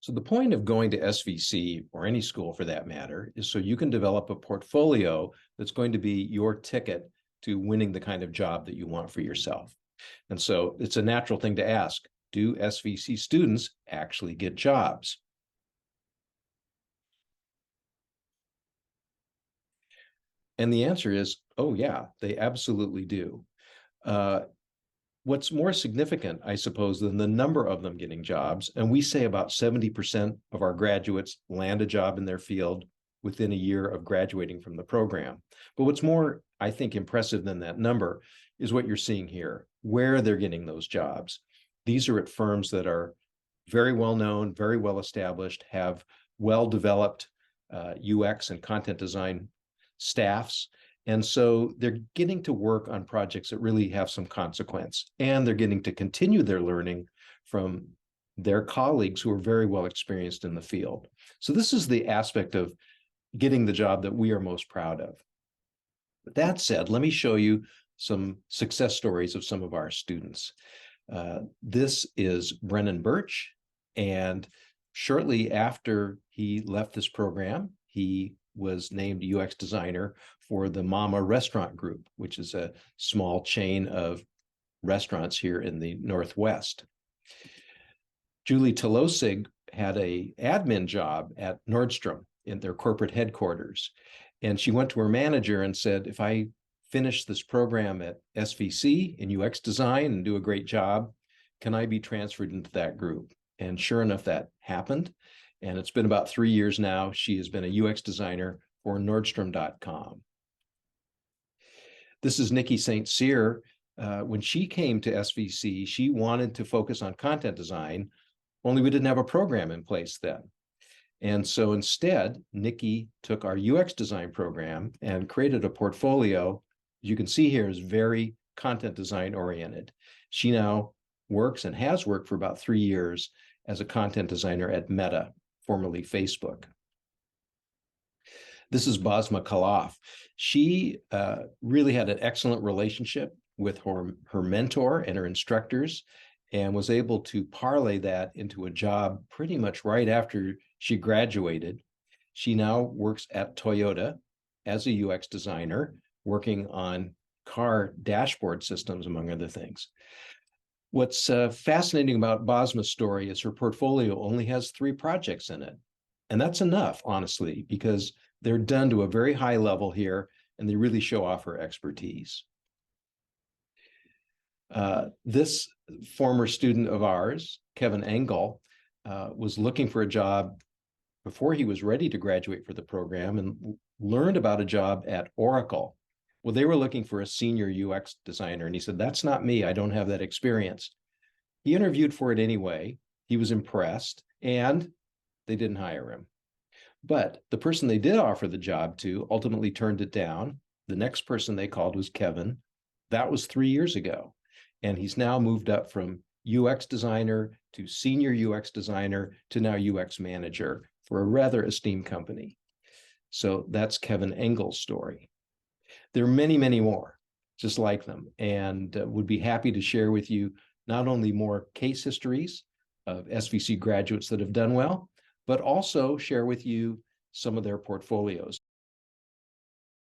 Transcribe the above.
So the point of going to SVC, or any school for that matter, is so you can develop a portfolio that's going to be your ticket to winning the kind of job that you want for yourself. And so it's a natural thing to ask, do SVC students actually get jobs? And the answer is, oh yeah, they absolutely do. What's more significant, I suppose, than the number of them getting jobs, and we say about 70% of our graduates land a job in their field within a year of graduating from the program. But what's more, I think, impressive than that number is what you're seeing here, where they're getting those jobs. These are at firms that are very well known, very well established, have well-developed UX and content design staffs. And so they're getting to work on projects that really have some consequence, and they're getting to continue their learning from their colleagues who are very well experienced in the field. So this is the aspect of getting the job that we are most proud of. But that said, let me show you some success stories of some of our students. This is Brennan Birch, and shortly after he left this program, he was named UX designer for the Mama Restaurant Group, which is a small chain of restaurants here in the Northwest. Julie Telosig had an admin job at Nordstrom in their corporate headquarters. And she went to her manager and said, if I finish this program at SVC in UX design and do a great job, can I be transferred into that group? And sure enough, that happened. And it's been about 3 years now. She has been a UX designer for Nordstrom.com. This is Nikki St. Cyr. When she came to SVC, she wanted to focus on content design, only we didn't have a program in place then. And so instead, Nikki took our UX design program and created a portfolio. As you can see here, is very content design oriented. She now works and has worked for about 3 years as a content designer at Meta, formerly Facebook. This is Basma Khalaf. She really had an excellent relationship with her mentor and her instructors, and was able to parlay that into a job pretty much right after she graduated. She now works at Toyota as a UX designer, working on car dashboard systems, among other things. What's fascinating about Basma's story is her portfolio only has 3 projects in it. And that's enough, honestly, because they're done to a very high level here, and they really show off her expertise. This former student of ours, Kevin Engel, was looking for a job before he was ready to graduate for the program, and learned about a job at Oracle. Well, they were looking for a senior UX designer, and he said, that's not me, I don't have that experience. He interviewed for it anyway. He was impressed, and they didn't hire him. But the person they did offer the job to ultimately turned it down. The next person they called was Kevin. That was 3 years ago. And he's now moved up from UX designer to senior UX designer to now UX manager for a rather esteemed company. So that's Kevin Engel's story. There are many, many more just like them, and would be happy to share with you not only more case histories of SVC graduates that have done well, but also share with you some of their portfolios.